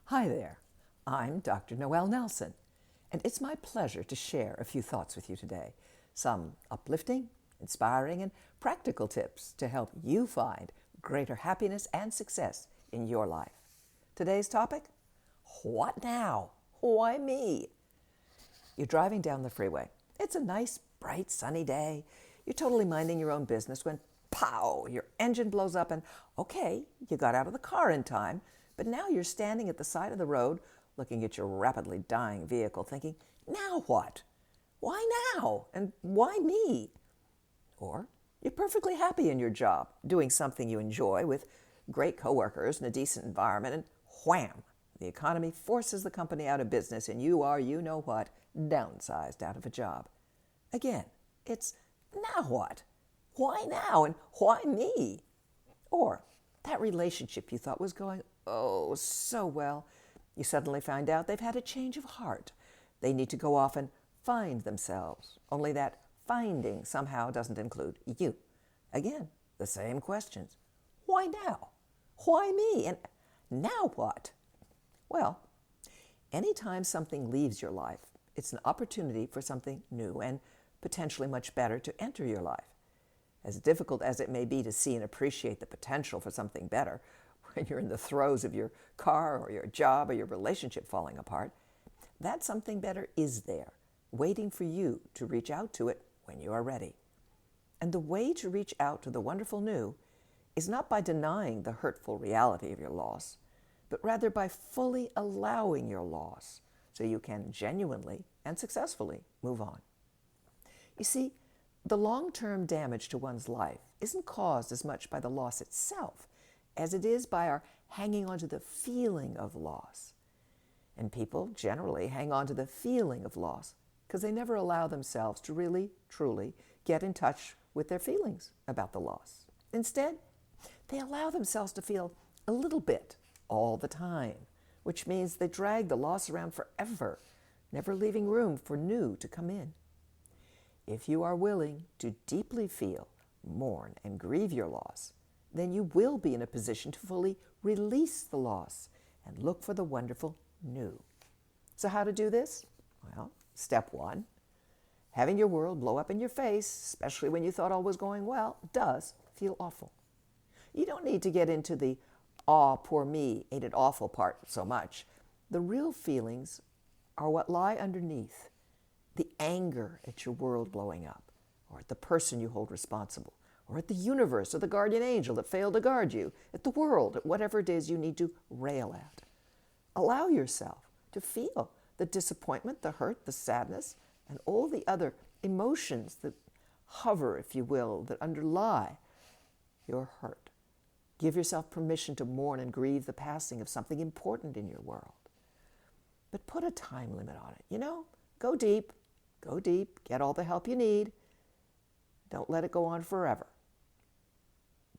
Hi there, I'm Dr. Noelle Nelson, and it's my pleasure to share a few thoughts with you today. Some uplifting, inspiring, and practical tips to help you find greater happiness and success in your life. Today's topic: what now? Why me? You're driving down the freeway. It's a nice, bright, sunny day. You're totally minding your own business when, pow, your engine blows up and, okay, you got out of the car in time, but now you're standing at the side of the road looking at your rapidly dying vehicle thinking, now what? Why now? And why me? Or you're perfectly happy in your job, doing something you enjoy with great coworkers and a decent environment, and wham, the economy forces the company out of business and you are, you know what, downsized out of a job. Again, it's now what? Why now and why me? Or that relationship you thought was going, oh, so well, you suddenly find out they've had a change of heart. They need to go off and find themselves, only that finding somehow doesn't include you. Again, the same questions. Why now? Why me? And now what? Well, anytime something leaves your life, it's an opportunity for something new and potentially much better to enter your life. As difficult as it may be to see and appreciate the potential for something better when you're in the throes of your car or your job or your relationship falling apart, that something better is there, waiting for you to reach out to it when you are ready. And the way to reach out to the wonderful new is not by denying the hurtful reality of your loss, but rather by fully allowing your loss so you can genuinely and successfully move on. You see, the long-term damage to one's life isn't caused as much by the loss itself as it is by our hanging on to the feeling of loss. And people generally hang on to the feeling of loss because they never allow themselves to really, truly get in touch with their feelings about the loss. Instead, they allow themselves to feel a little bit all the time, which means they drag the loss around forever, never leaving room for new to come in. If you are willing to deeply feel, mourn, and grieve your loss, then you will be in a position to fully release the loss and look for the wonderful new. So how to do this? Well, step one, having your world blow up in your face, especially when you thought all was going well, does feel awful. You don't need to get into the, aw, poor me, ain't it awful part so much. The real feelings are what lie underneath. The anger at your world blowing up, or at the person you hold responsible, or at the universe or the guardian angel that failed to guard you, at the world, at whatever it is you need to rail at. Allow yourself to feel the disappointment, the hurt, the sadness, and all the other emotions that hover, if you will, that underlie your hurt. Give yourself permission to mourn and grieve the passing of something important in your world. But put a time limit on it. Go deep. Go deep, get all the help you need. Don't let it go on forever.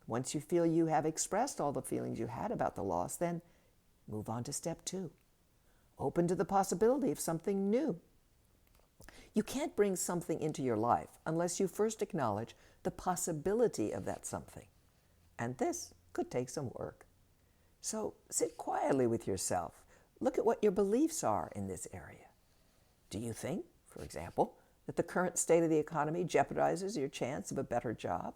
Once you feel you have expressed all the feelings you had about the loss, then move on to step two. Open to the possibility of something new. You can't bring something into your life unless you first acknowledge the possibility of that something. And this could take some work. So sit quietly with yourself. Look at what your beliefs are in this area. Do you think, for example, that the current state of the economy jeopardizes your chance of a better job?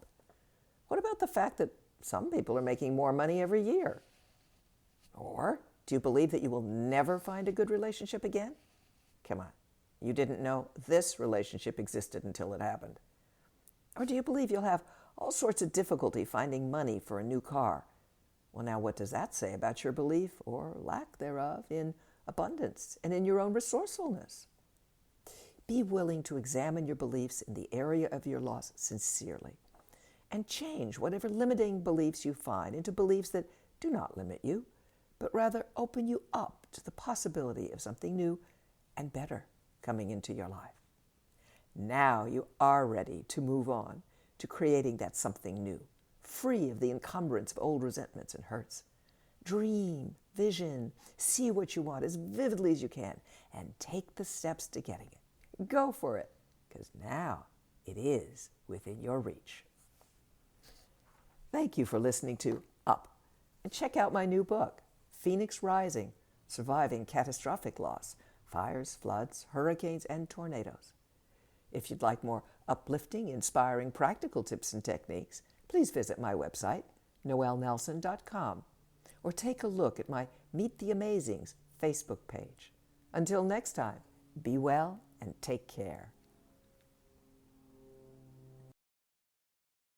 What about the fact that some people are making more money every year? Or do you believe that you will never find a good relationship again? Come on, you didn't know this relationship existed until it happened. Or do you believe you'll have all sorts of difficulty finding money for a new car? Well, now what does that say about your belief, or lack thereof, in abundance and in your own resourcefulness? Be willing to examine your beliefs in the area of your loss sincerely and change whatever limiting beliefs you find into beliefs that do not limit you, but rather open you up to the possibility of something new and better coming into your life. Now you are ready to move on to creating that something new, free of the encumbrance of old resentments and hurts. Dream, vision, see what you want as vividly as you can, and take the steps to getting it. Go for it, because now it is within your reach. Thank you for listening to Up, and check out my new book, Phoenix Rising, surviving catastrophic loss, fires, floods, hurricanes, and tornadoes. If you'd like more uplifting, inspiring, practical tips and techniques, please visit my website, noelnelson.com, or take a look at my Meet the Amazings Facebook page. Until next time, be well and take care.